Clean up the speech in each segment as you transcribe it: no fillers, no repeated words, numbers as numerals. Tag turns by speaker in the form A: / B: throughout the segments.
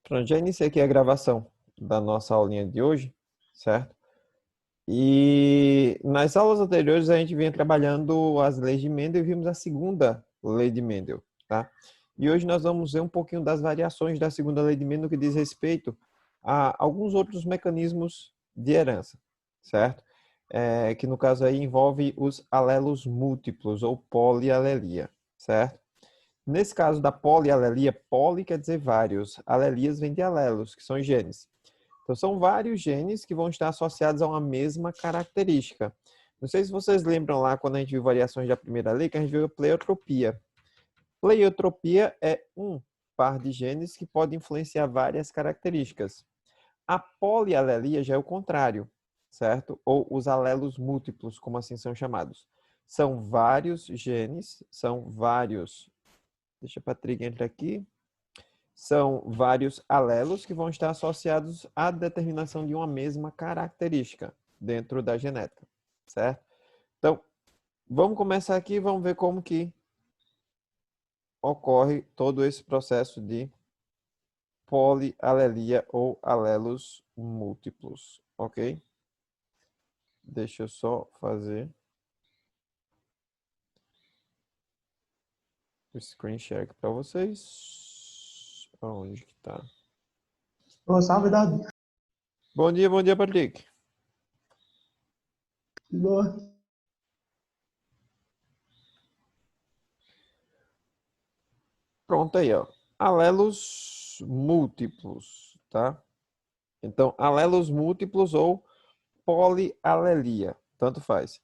A: Pronto, já iniciei aqui a gravação da nossa aulinha de hoje, certo? E nas aulas anteriores a gente vinha trabalhando as leis de Mendel e vimos a segunda lei de Mendel, tá? E hoje nós vamos ver um pouquinho das variações da segunda lei de Mendel que diz respeito a alguns outros mecanismos de herança, certo? Que no caso aí envolve os alelos múltiplos ou polialelia, certo? Nesse caso da polialelia, poli quer dizer vários, alelias vem de alelos, que são genes. Então, são vários genes que vão estar associados a uma mesma característica. Não sei se vocês lembram lá, quando a gente viu variações da primeira lei, que a gente viu a pleiotropia. Pleiotropia é um par de genes que pode influenciar várias características. A polialelia já é o contrário, certo? Ou os alelos múltiplos, como assim são chamados. São vários genes, são vários. Deixa a Patrick entrar aqui. São vários alelos que vão estar associados à determinação de uma mesma característica dentro da genética, certo? Então, vamos começar aqui e vamos ver como que ocorre todo esse processo de polialelia ou alelos múltiplos, ok? Deixa eu só fazer o screen share aqui para vocês. Onde que tá?
B: Ô, salve, Davi.
A: Bom dia, Patrick.
B: Boa.
A: Pronto aí, ó. Alelos múltiplos, tá? Então, alelos múltiplos ou polialelia, tanto faz.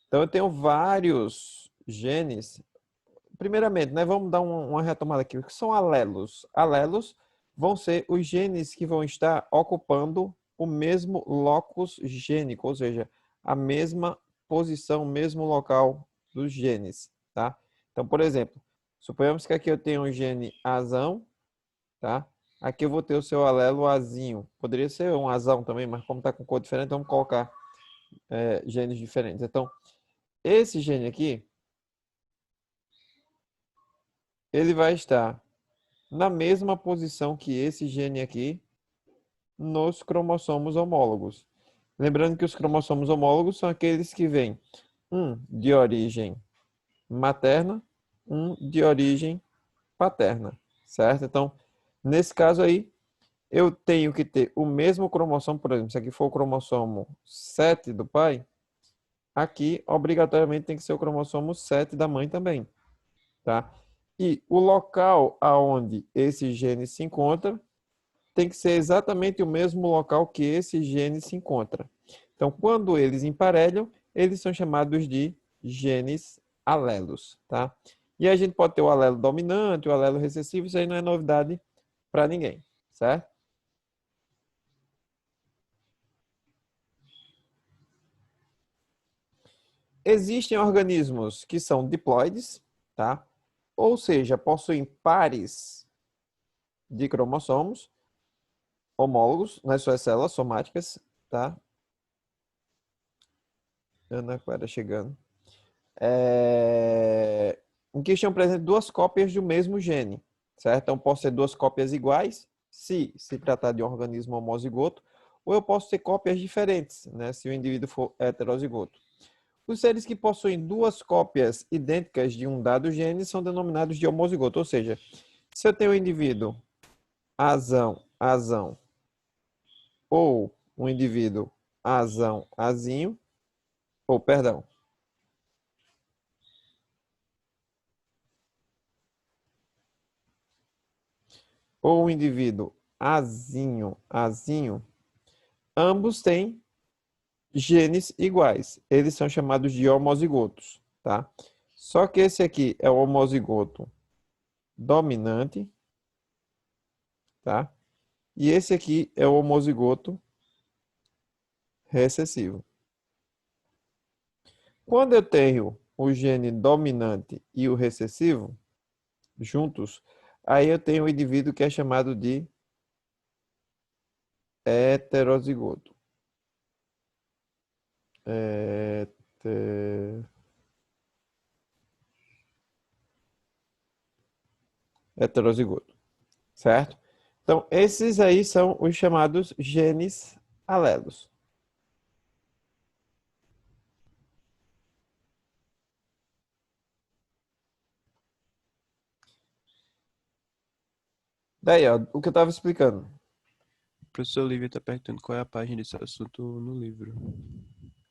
A: Então, eu tenho vários genes. Primeiramente, né, vamos dar uma retomada aqui. O que são alelos? Alelos vão ser os genes que vão estar ocupando o mesmo locus gênico, ou seja, a mesma posição, o mesmo local dos genes, tá? Então, por exemplo, suponhamos que aqui eu tenho um gene azão, tá? Aqui eu vou ter o seu alelo azinho. Poderia ser um azão também, mas como está com cor diferente, vamos colocar genes diferentes. Então, esse gene aqui, ele vai estar na mesma posição que esse gene aqui nos cromossomos homólogos. Lembrando que os cromossomos homólogos são aqueles que vêm um de origem materna, um de origem paterna, certo? Então, nesse caso aí, eu tenho que ter o mesmo cromossomo, por exemplo, se aqui for o cromossomo 7 do pai, aqui obrigatoriamente tem que ser o cromossomo 7 da mãe também, tá? E o local aonde esse gene se encontra tem que ser exatamente o mesmo local que esse gene se encontra. Então, quando eles emparelham, eles são chamados de genes alelos, tá? E a gente pode ter o alelo dominante, o alelo recessivo, isso aí não é novidade para ninguém, certo? Existem organismos que são diploides, tá? Ou seja, possuem pares de cromossomos homólogos nas suas células somáticas, tá? Ana Clara chegando. Em que estão presentes duas cópias do mesmo gene, certo? Então, posso ter duas cópias iguais, se tratar de um organismo homozigoto, ou eu posso ter cópias diferentes, né? Se o indivíduo for heterozigoto. Os seres que possuem duas cópias idênticas de um dado gene são denominados de homozigoto, ou seja, se eu tenho um indivíduo azão, azão, ou um indivíduo azão, azinho, ou perdão, ou um indivíduo azinho, azinho, ambos têm genes iguais. Eles são chamados de homozigotos, tá? Só que esse aqui é o homozigoto dominante, tá? E esse aqui é o homozigoto recessivo. Quando eu tenho o gene dominante e o recessivo juntos, aí eu tenho um indivíduo que é chamado de heterozigoto. Heterozigoto, certo? Então, esses aí são os chamados genes alelos. Daí, ó, o que eu estava explicando.
C: O professor Olivia está perguntando qual é a página desse assunto no livro.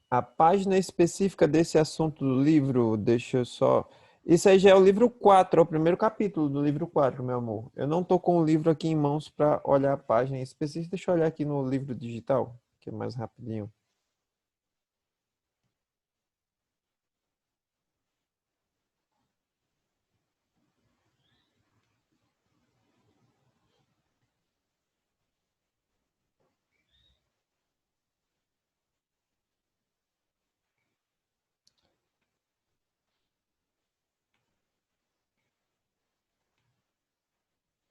A: A página específica desse assunto do livro, deixa eu só... Isso aí já é o livro 4, é o primeiro capítulo do livro 4, meu amor. Eu não tô com o livro aqui em mãos para olhar a página específica. Deixa eu olhar aqui no livro digital, que é mais rapidinho.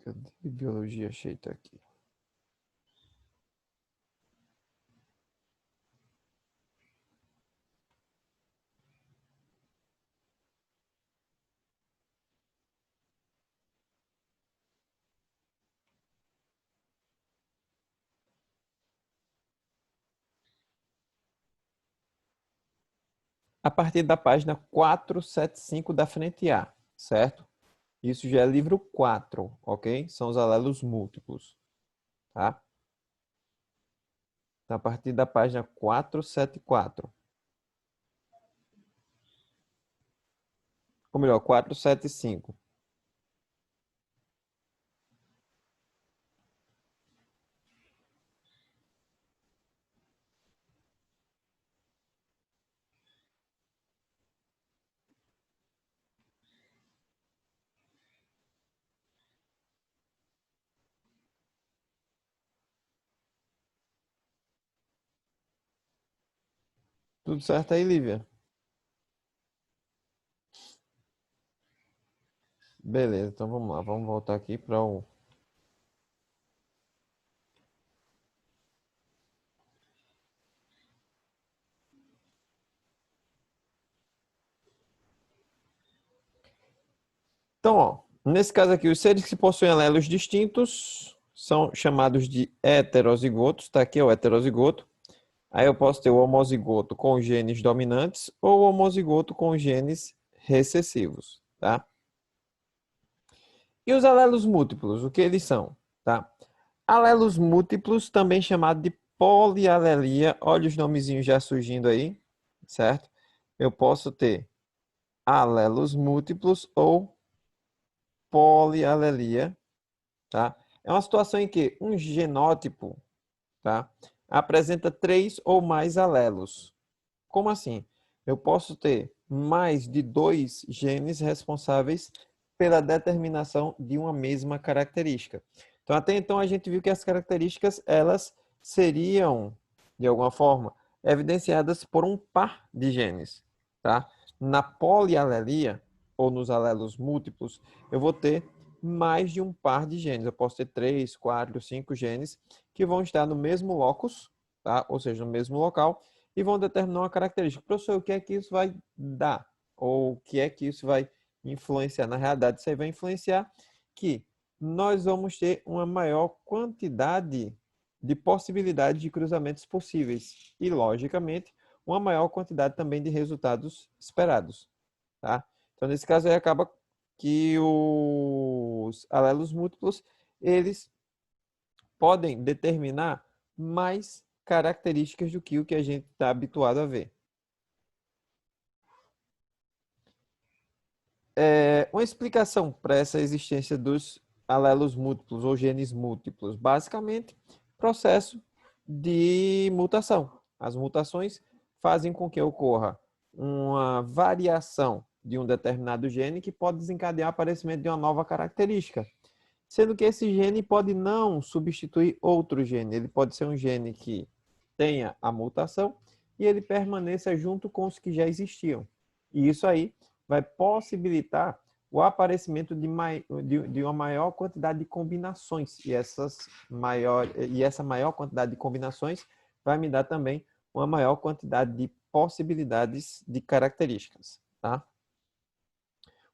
A: Cadê? Biologia, achei, tá aqui. A partir da página 475 da frente A, certo? Isso já é livro 4, ok? São os alelos múltiplos, tá? Então, a partir da página 474. Ou melhor, 475. Tudo certo aí, Lívia? Beleza, então vamos lá. Vamos voltar aqui para o... Então, ó, nesse caso aqui, os seres que possuem alelos distintos são chamados de heterozigotos. Tá aqui, ó, o heterozigoto. Aí eu posso ter o homozigoto com genes dominantes ou o homozigoto com genes recessivos, tá? E os alelos múltiplos, o que eles são, tá? Alelos múltiplos, também chamado de polialelia. Olha os nomezinhos já surgindo aí, certo? Eu posso ter alelos múltiplos ou polialelia, tá? É uma situação em que um genótipo, tá, apresenta 3 ou mais alelos. Como assim? Eu posso ter mais de 2 genes responsáveis pela determinação de uma mesma característica. Então, até então, a gente viu que as características, elas seriam, de alguma forma, evidenciadas por um par de genes, tá? Na polialelia, ou nos alelos múltiplos, eu vou ter mais de um par de genes. Eu posso ter 3, 4, 5 genes que vão estar no mesmo locus, tá? Ou seja, no mesmo local, e vão determinar uma característica. Professor, o que é que isso vai dar? Ou o que é que isso vai influenciar? Na realidade, isso aí vai influenciar que nós vamos ter uma maior quantidade de possibilidades de cruzamentos possíveis e, logicamente, uma maior quantidade também de resultados esperados, tá? Então, nesse caso aí, acaba que os alelos múltiplos, eles podem determinar mais características do que o que a gente está habituado a ver. Uma explicação para essa existência dos alelos múltiplos ou genes múltiplos, basicamente, processo de mutação. As mutações fazem com que ocorra uma variação de um determinado gene que pode desencadear o aparecimento de uma nova característica. Sendo que esse gene pode não substituir outro gene. Ele pode ser um gene que tenha a mutação e ele permaneça junto com os que já existiam. E isso aí vai possibilitar o aparecimento de uma maior quantidade de combinações. E essa maior quantidade de combinações vai me dar também uma maior quantidade de possibilidades de características, tá?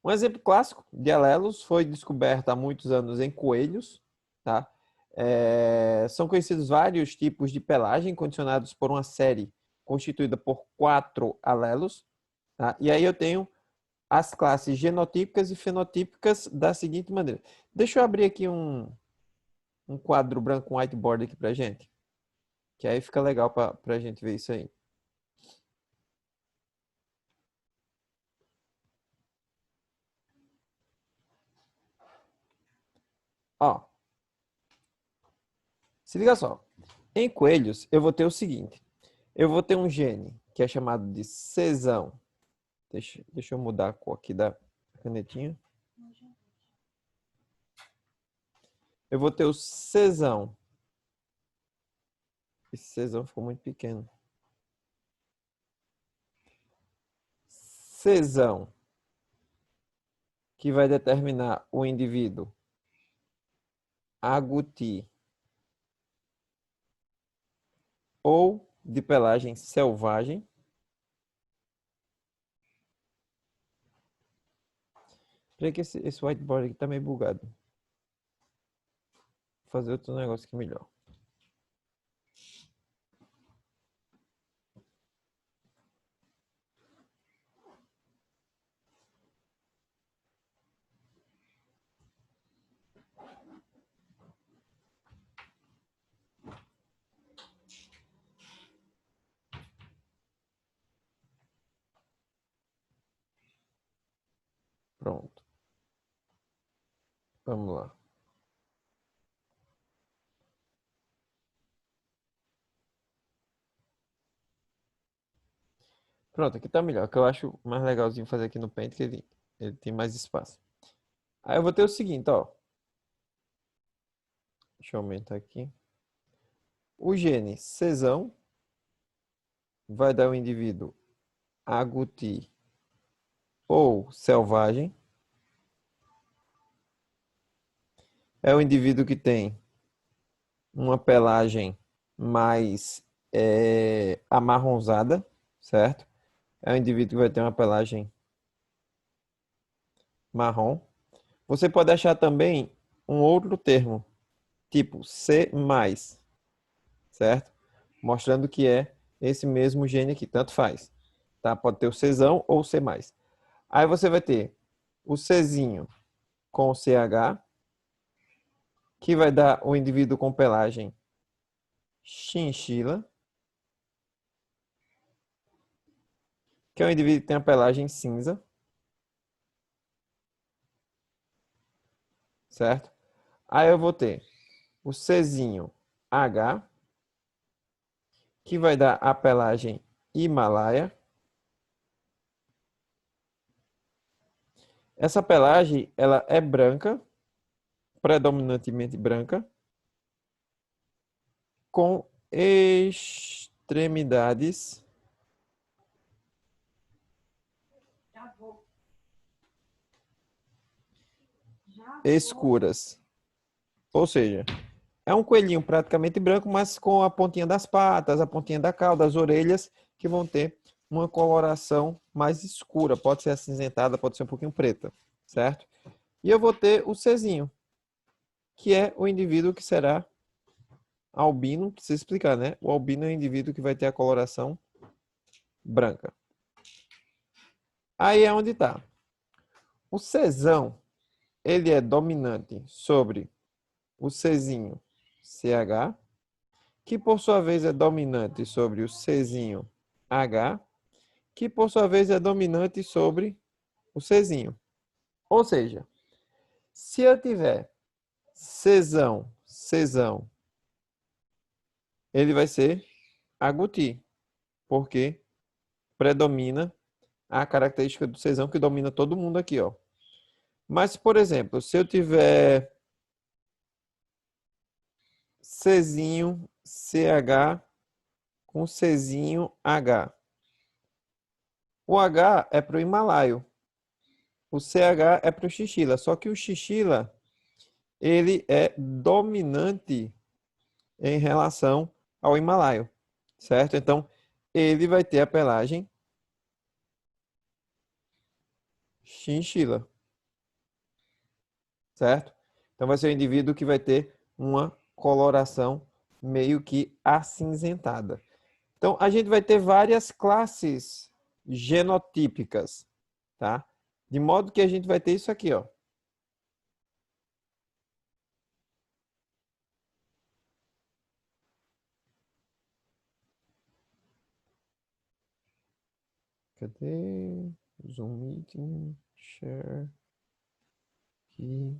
A: Um exemplo clássico de alelos foi descoberto há muitos anos em coelhos, tá? São conhecidos vários tipos de pelagem condicionados por uma série constituída por 4 alelos. Tá? E aí eu tenho as classes genotípicas e fenotípicas da seguinte maneira. Deixa eu abrir aqui um quadro branco, um whiteboard aqui pra gente. Que aí fica legal para a gente ver isso aí. Ó, se liga só. Em coelhos, eu vou ter o seguinte. Eu vou ter um gene que é chamado de sesão. Deixa eu mudar a cor aqui da canetinha. Eu vou ter o sesão. Esse sesão ficou muito pequeno. Sesão, que vai determinar o indivíduo agouti ou de pelagem selvagem. Peraí que esse whiteboard aqui tá meio bugado. Vou fazer outro negócio aqui melhor. Pronto. Vamos lá. Pronto, aqui tá melhor. O que eu acho mais legalzinho fazer aqui no Paint, que ele tem mais espaço. Aí eu vou ter o seguinte, ó. Deixa eu aumentar aqui. O gene sesão vai dar o indivíduo agouti ou selvagem. É o indivíduo que tem uma pelagem mais amarronzada, certo? É o indivíduo que vai ter uma pelagem marrom. Você pode achar também um outro termo, tipo C+, certo? Mostrando que é esse mesmo gene aqui, tanto faz. Tá? Pode ter o Czão ou o C+. Aí você vai ter o Czinho com o CH, que vai dar o indivíduo com pelagem chinchila, que é o indivíduo que tem a pelagem cinza, certo? Aí eu vou ter o Czinho H, que vai dar a pelagem Himalaia. Essa pelagem, ela é branca, predominantemente branca, com extremidades escuras. Ou seja, é um coelhinho praticamente branco, mas com a pontinha das patas, a pontinha da cauda, as orelhas, que vão ter uma coloração mais escura. Pode ser acinzentada, pode ser um pouquinho preta, certo? E eu vou ter o Czinho, que é o indivíduo que será albino. Precisa explicar, né? O albino é o indivíduo que vai ter a coloração branca. Aí é onde está. O Czão, ele é dominante sobre o Czinho CH, que por sua vez é dominante sobre o Czinho H, que por sua vez é dominante sobre o Czinho. Ou seja, se eu tiver Czão, ele vai ser agouti, porque predomina a característica do Czão que domina todo mundo aqui, ó. Mas, por exemplo, se eu tiver Czinho CH com Czinho H. O H é para o himalaio. O CH é para o chinchila. Só que o chinchila, ele é dominante em relação ao himalaio, certo? Então, ele vai ter a pelagem chinchila, certo? Então, vai ser o indivíduo que vai ter uma coloração meio que acinzentada. Então, a gente vai ter várias classes genotípicas, tá? De modo que a gente vai ter isso aqui, ó. Cadê? Zoom meeting, share aqui.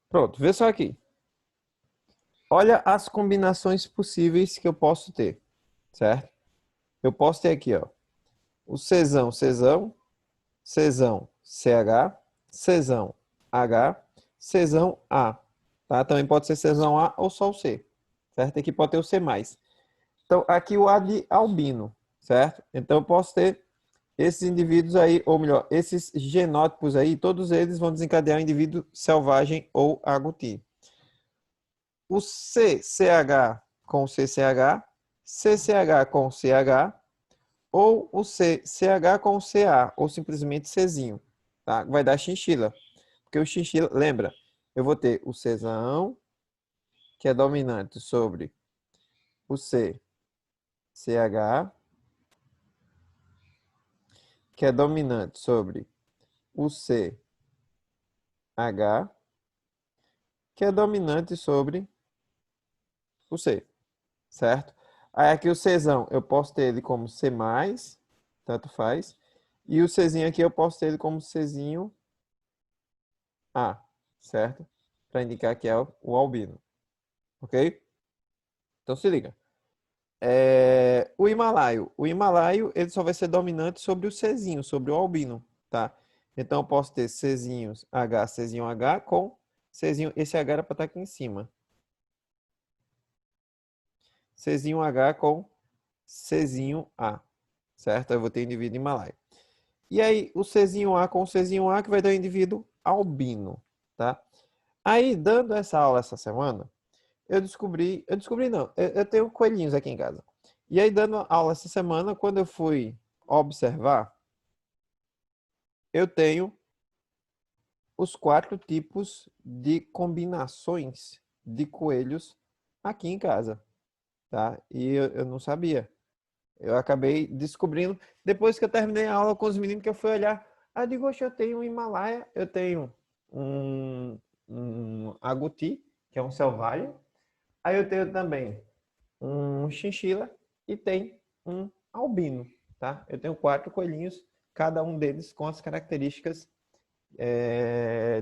A: Pronto, vê só aqui. Olha as combinações possíveis que eu posso ter, certo? Eu posso ter aqui, ó, o Czão, Czão, Czão, CH, Czão, H, Czão, A, tá? Também pode ser Czão A ou só o C, certo? Aqui pode ter o C+. Então, aqui o A de albino, certo? Então, eu posso ter esses indivíduos aí, ou melhor, esses genótipos aí, todos eles vão desencadear um indivíduo selvagem ou agouti. O CCH com CCH, CCH com CH, ou o CCH com CA, ou simplesmente Czinho, tá? Vai dar chinchila. Porque o chinchila, lembra, eu vou ter o Czão, que é dominante sobre o CCH, que é dominante sobre o CH, que é dominante sobre o C, certo? Aí aqui o Czão, eu posso ter ele como C+, tanto faz. E o Czinho aqui eu posso ter ele como Czinho A, certo? Para indicar que é o albino, ok? Então se liga. O Himalaio ele só vai ser dominante sobre o Czinho, sobre o albino, tá? Então eu posso ter Czinhos H, Czinho H com Czinho, esse H era para estar aqui em cima. Czinho H com Czinho A, certo? Eu vou ter indivíduo Himalaio. E aí o Czinho A com o Czinho A que vai dar o indivíduo albino, tá? Aí, dando essa aula essa semana, eu descobri não, eu tenho coelhinhos aqui em casa. E aí, dando aula essa semana, quando eu fui observar, eu tenho os 4 tipos de combinações de coelhos aqui em casa, tá? E eu não sabia. Eu acabei descobrindo depois que eu terminei a aula com os meninos que eu fui olhar. Ah, digo, eu tenho um Himalaia, eu tenho um agouti, que é um selvagem. Aí eu tenho também um chinchila e tem um albino, tá? Eu tenho 4 coelhinhos, cada um deles com as características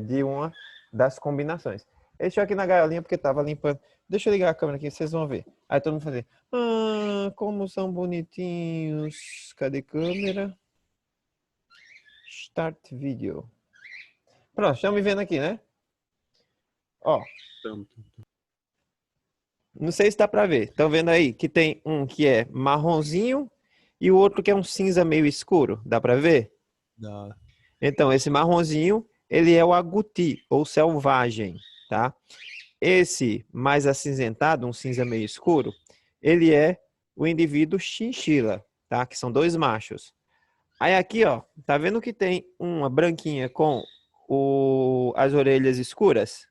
A: de uma das combinações. Deixa eu aqui na gaiolinha porque tava limpando. Deixa eu ligar a câmera aqui, vocês vão ver. Aí todo mundo fazer. Ah, como são bonitinhos. Cadê a câmera? Start video. Pronto, estão me vendo aqui, né? Ó, não sei se dá para ver. Estão vendo aí que tem um que é marronzinho e o outro que é um cinza meio escuro. Dá para ver?
C: Dá.
A: Então, esse marronzinho, ele é o agouti, ou selvagem, tá? Esse mais acinzentado, um cinza meio escuro, ele é o indivíduo chinchila, tá? Que são 2 machos. Aí aqui, ó, tá vendo que tem uma branquinha com as orelhas escuras?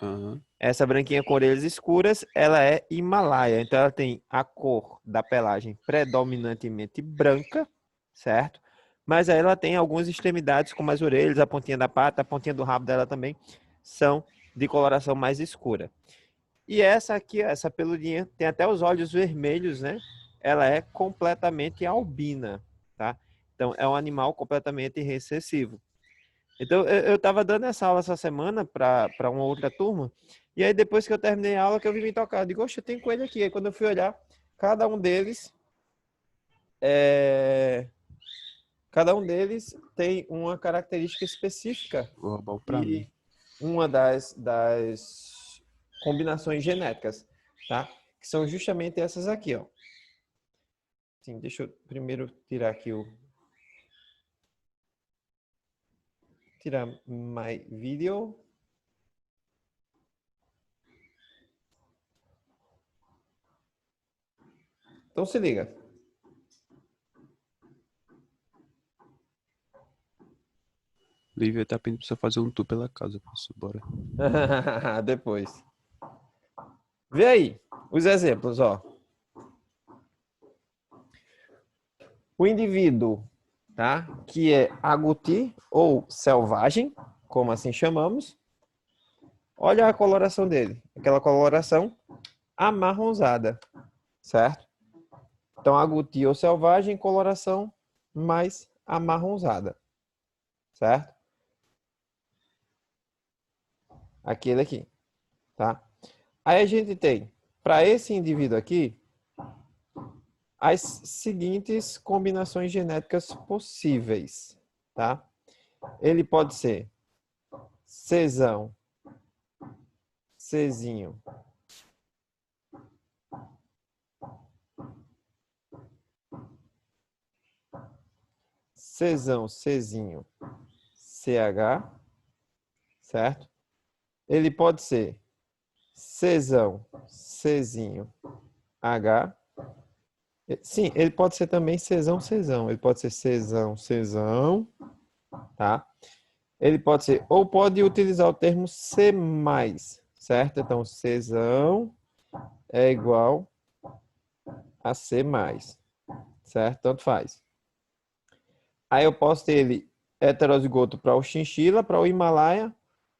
C: Aham.
A: Essa branquinha com orelhas escuras, ela é Himalaia. Então ela tem a cor da pelagem predominantemente branca, certo? Mas aí ela tem algumas extremidades, como as orelhas, a pontinha da pata, a pontinha do rabo dela também, são de coloração mais escura. E essa aqui, essa peludinha, tem até os olhos vermelhos, né? Ela é completamente albina, tá? Então é um animal completamente recessivo. Então eu estava dando essa aula essa semana para uma outra turma, e aí depois que eu terminei a aula que eu vim me tocar, eu digo, oxe, eu tenho coelho aqui. Aí quando eu fui olhar, cada um deles é... cada um deles tem uma característica específica
C: Vou roubar o pra mim.
A: e uma das combinações genéticas, tá? Que são justamente essas aqui, ó. Sim, deixa eu primeiro tirar aqui tirar my video. Então se liga.
C: Lívia tá pedindo pra você fazer um tour pela casa, professor. Bora.
A: Depois. Vê aí os exemplos, ó. O indivíduo, tá? Que é agouti ou selvagem, como assim chamamos. Olha a coloração dele. Aquela coloração amarronzada, certo? Então, agouti ou selvagem, coloração mais amarronzada, certo? Aquele aqui, tá? Aí a gente tem, para esse indivíduo aqui, as seguintes combinações genéticas possíveis, tá? Ele pode ser Czão, Czinho, Czão, Czinho, CH, certo? Ele pode ser Czão, Czinho, H. Sim, ele pode ser também Czão, Czão. Ele pode ser Czão, Czão, tá? Ele pode ser, ou pode utilizar o termo C+, certo? Então, Czão é igual a C+, certo? Tanto faz. Aí eu posso ter ele heterozigoto para o chinchila, para o Himalaia,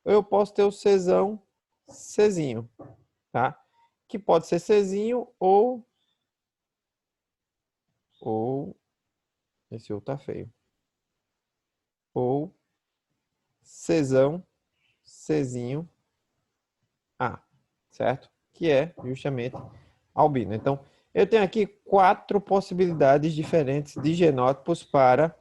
A: ou eu posso ter o Czão, Czinho, tá? Que pode ser Czinho ou esse outro tá feio. Ou Czão, Czinho A, certo? Que é justamente albino. Então, eu tenho aqui 4 possibilidades diferentes de genótipos para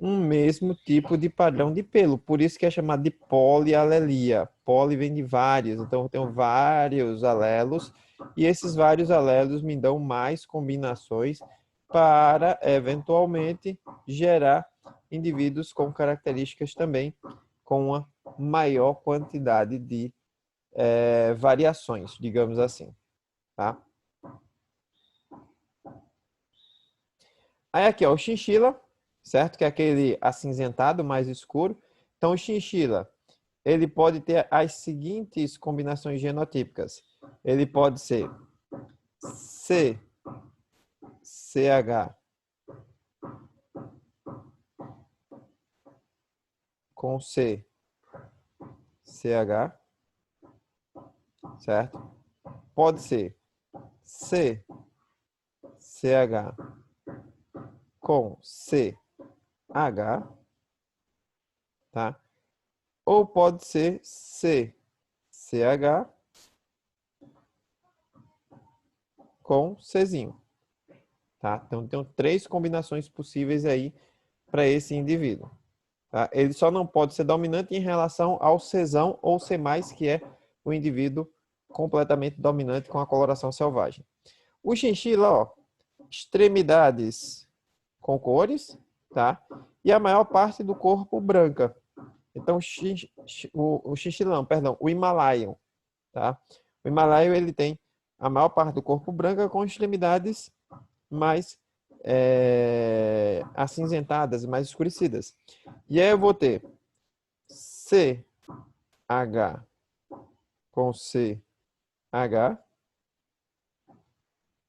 A: um mesmo tipo de padrão de pelo. Por isso que é chamado de polialelia. Poli vem de vários. Então, eu tenho vários alelos e esses vários alelos me dão mais combinações para, eventualmente, gerar indivíduos com características também com uma maior quantidade de variações, digamos assim, tá? Aí aqui, ó, o chinchila, certo? Que é aquele acinzentado mais escuro. Então, o chinchila, ele pode ter as seguintes combinações genotípicas. Ele pode ser C, CH com C, CH, certo? Pode ser C, CH com CH, tá? Ou pode ser C, CH com Czinho, tá? Então, tem 3 combinações possíveis aí para esse indivíduo. Tá? Ele só não pode ser dominante em relação ao Czão ou C+, que é o indivíduo completamente dominante com a coloração selvagem. O chinchila, ó, extremidades com cores, tá? E a maior parte do corpo branca. Então, o chinchilão, perdão, o Himalayan, tá? O Himalayan, ele tem a maior parte do corpo branca com extremidades mais acinzentadas, mais escurecidas. E aí eu vou ter CH com CH,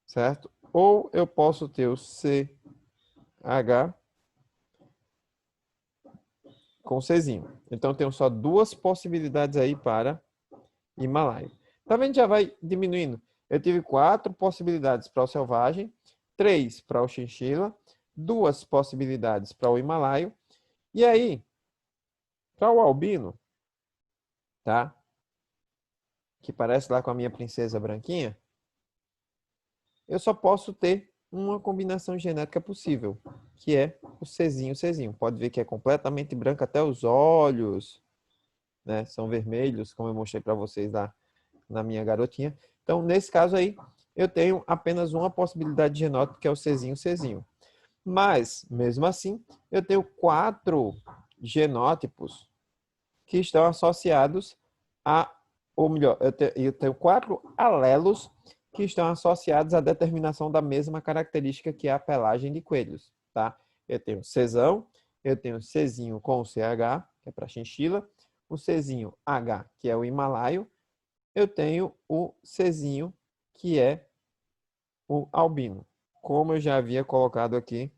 A: certo? Ou eu posso ter o CH com Czinho. Então, eu tenho só 2 possibilidades aí para Himalaia. Tá vendo? Já vai diminuindo. Eu tive 4 possibilidades para o selvagem, 3 para o chinchila, 2 possibilidades para o himalaio. E aí, para o albino, tá? Que parece lá com a minha princesa branquinha, eu só posso ter uma combinação genética possível, que é o Czinho. Pode ver que é completamente branco até os olhos, né? São vermelhos, como eu mostrei para vocês lá na minha garotinha. Então, nesse caso aí, eu tenho apenas uma possibilidade de genótipo, que é o Czinho. Mas, mesmo assim, eu tenho 4 genótipos que estão associados a, ou melhor, eu tenho 4 alelos que que estão associados à determinação da mesma característica que é a pelagem de coelhos, tá? Eu tenho Czão, eu tenho Czinho com o CH, que é para chinchila, o Czinho H, que é o himalaio, eu tenho o Czinho, que é o albino. Como eu já havia colocado aqui,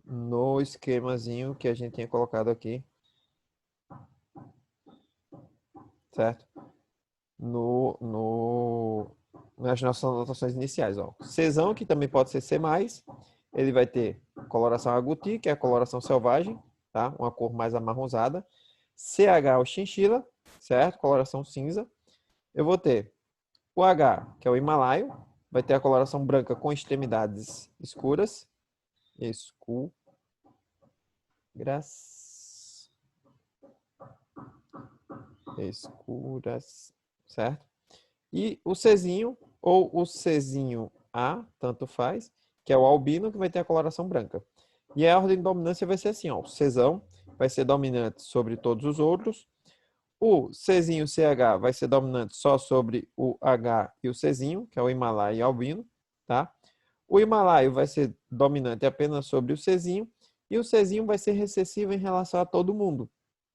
A: no esquemazinho que a gente tinha colocado aqui, certo? Nas nossas anotações iniciais, ó. Czão, que também pode ser C+, ele vai ter coloração agouti, que é a coloração selvagem, tá? Uma cor mais amarronzada. CH, o chinchila, certo? Coloração cinza. Eu vou ter o H, que é o himalaio, vai ter a coloração branca com extremidades escuras. Escuras, certo? E o Czinho, ou o Czinho A, tanto faz, que é o albino, que vai ter a coloração branca. E a ordem de dominância vai ser assim, ó. O Czão vai ser dominante sobre todos os outros. O Czinho CH vai ser dominante só sobre o H e o Czinho, que é o himalaio e albino, tá? O himalaio vai ser dominante apenas sobre o Czinho e o Czinho vai ser recessivo em relação a todo mundo,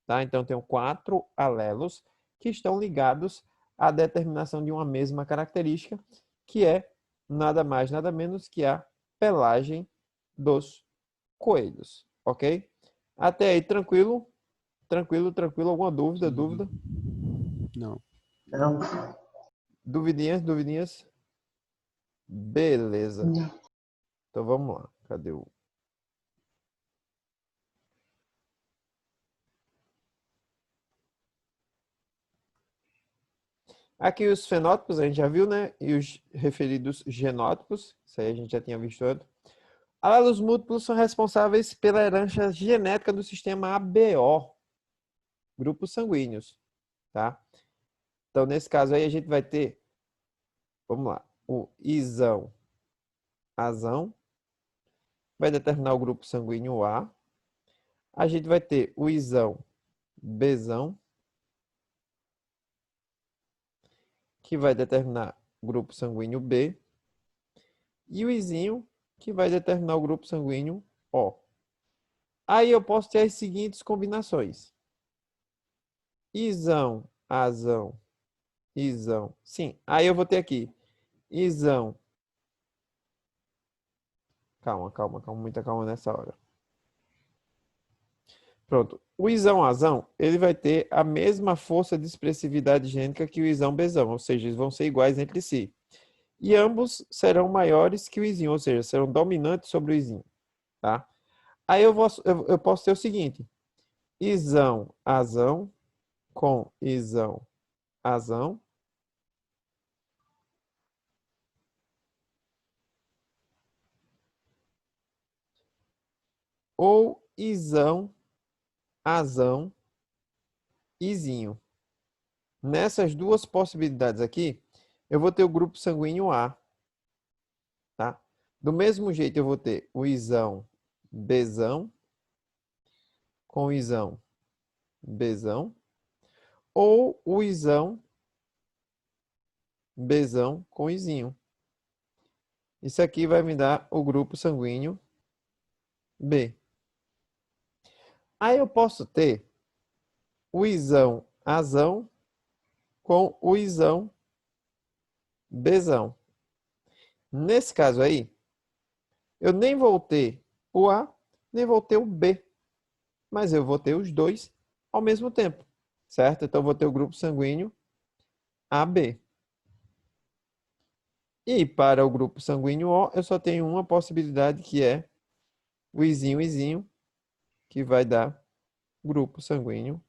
A: tá? Então, tenho 4 alelos que estão ligados à determinação de uma mesma característica, que é nada mais, nada menos que a pelagem dos coelhos, ok? Até aí, tranquilo? Tranquilo, tranquilo. Alguma dúvida? Dúvida?
C: Não.
B: Não.
A: Duvidinhas? Duvidinhas? Beleza.
B: Não.
A: Então, vamos lá. Cadê o... Aqui os fenótipos, a gente já viu, né? E os referidos genótipos. Isso aí a gente já tinha visto antes. Alelos múltiplos são responsáveis pela herança genética do sistema ABO, grupos sanguíneos, tá? Então, nesse caso aí, a gente vai ter, vamos lá, o Izão, Azão, vai determinar o grupo sanguíneo A. A gente vai ter o Izão, Bzão, que vai determinar o grupo sanguíneo B. E o Izinho, que vai determinar o grupo sanguíneo O. Aí eu posso ter as seguintes combinações. Izão, Azão, Izão. Sim, aí eu vou ter aqui Izão. Calma, muita calma nessa hora. Pronto. O Izão Azão, ele vai ter a mesma força de expressividade gênica que o Izão Bzão, ou seja, eles vão ser iguais entre si. E ambos serão maiores que o Izinho, ou seja, serão dominantes sobre o Izinho, tá? Aí eu posso ter o seguinte: Izão Azão com Izão Azão. Ou Izão Azão Izinho. Nessas duas possibilidades aqui, eu vou ter o grupo sanguíneo A, tá? Do mesmo jeito, eu vou ter o Izão Bzão com Izão Bzão, ou o Izão Bzão com Izinho. Isso aqui vai me dar o grupo sanguíneo B. Aí eu posso ter o Izão Azão com o Izão Bzão. Nesse caso aí, eu nem vou ter o A, nem vou ter o B, mas eu vou ter os dois ao mesmo tempo, certo? Então, eu vou ter o grupo sanguíneo AB. E para o grupo sanguíneo O, eu só tenho uma possibilidade, que é o Izinho, que vai dar grupo sanguíneo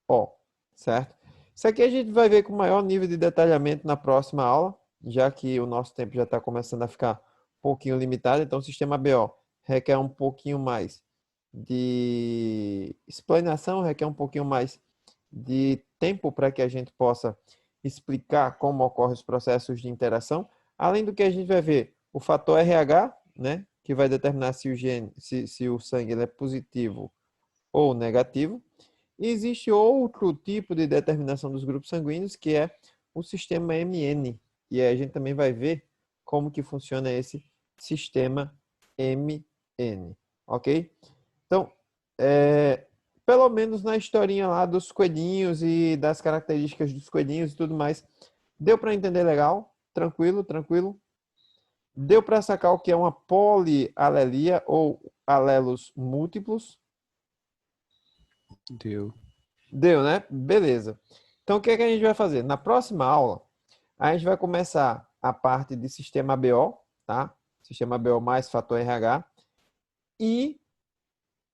A: O, certo? Isso aqui a gente vai ver com maior nível de detalhamento na próxima aula, já que o nosso tempo já está começando a ficar um pouquinho limitado. Então, o sistema BO requer um pouquinho mais de explanação, requer um pouquinho mais de tempo para que a gente possa explicar como ocorrem os processos de interação. Além do que a gente vai ver o fator RH, né, que vai determinar se o gene, se o sangue ele é positivo ou negativo. E existe outro tipo de determinação dos grupos sanguíneos, que é o sistema MN. E aí a gente também vai ver como que funciona esse sistema MN, ok? Então, pelo menos na historinha lá dos coelhinhos e das características dos coelhinhos e tudo mais, deu para entender legal? Tranquilo, tranquilo? Deu para sacar o que é uma polialelia ou alelos múltiplos?
C: Deu.
A: Deu, né? Beleza. Então, o que é que a gente vai fazer? Na próxima aula, a gente vai começar a parte de sistema ABO, tá? Sistema ABO mais fator RH. E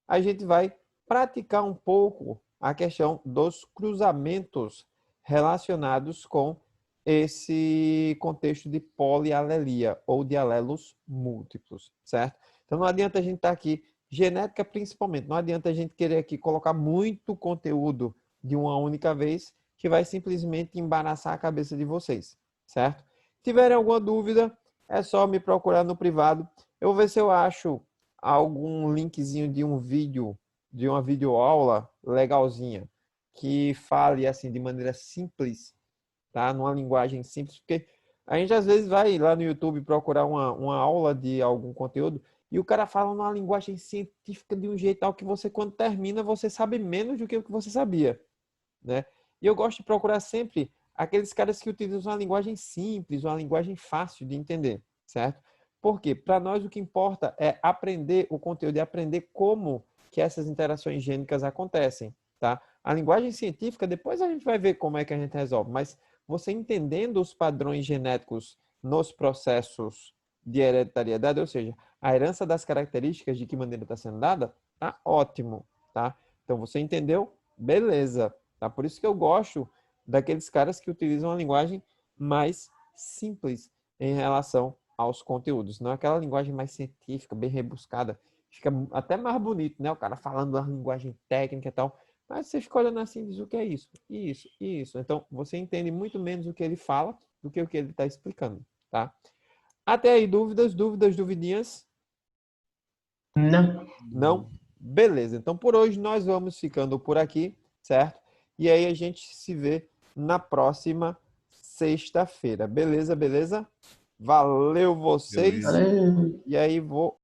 A: a gente vai praticar um pouco a questão dos cruzamentos relacionados com esse contexto de polialelia ou de alelos múltiplos, certo? Então não adianta a gente estar aqui, genética principalmente, não adianta a gente querer aqui colocar muito conteúdo de uma única vez, que vai simplesmente embaraçar a cabeça de vocês, certo? Se tiverem alguma dúvida, é só me procurar no privado. Eu vou ver se eu acho algum linkzinho de um vídeo, de uma videoaula legalzinha, que fale assim de maneira simples, tá? Numa linguagem simples, porque a gente às vezes vai lá no YouTube procurar uma aula de algum conteúdo e o cara fala numa linguagem científica de um jeito tal que você, quando termina, você sabe menos do que o que você sabia, né? E eu gosto de procurar sempre aqueles caras que utilizam uma linguagem simples, uma linguagem fácil de entender, certo? Porque para nós o que importa é aprender o conteúdo e aprender como que essas interações gênicas acontecem, tá? A linguagem científica, depois a gente vai ver como é que a gente resolve, mas você entendendo os padrões genéticos nos processos de hereditariedade, ou seja, a herança das características de que maneira está sendo dada, tá ótimo, tá? Então você entendeu? Beleza. Tá? Por isso que eu gosto daqueles caras que utilizam a linguagem mais simples em relação aos conteúdos. Não aquela linguagem mais científica, bem rebuscada. Fica até mais bonito, né? O cara falando a linguagem técnica e tal. Mas você fica olhando assim e diz o que é isso? Isso, isso. Então, você entende muito menos o que ele fala do que o que ele está explicando, tá? Até aí, dúvidas, duvidinhas?
B: Não.
A: Não? Beleza. Então, por hoje, nós vamos ficando por aqui, certo? E aí a gente se vê na próxima sexta-feira. Beleza, beleza? Valeu vocês.
C: Beleza.
B: Valeu.
A: E aí vou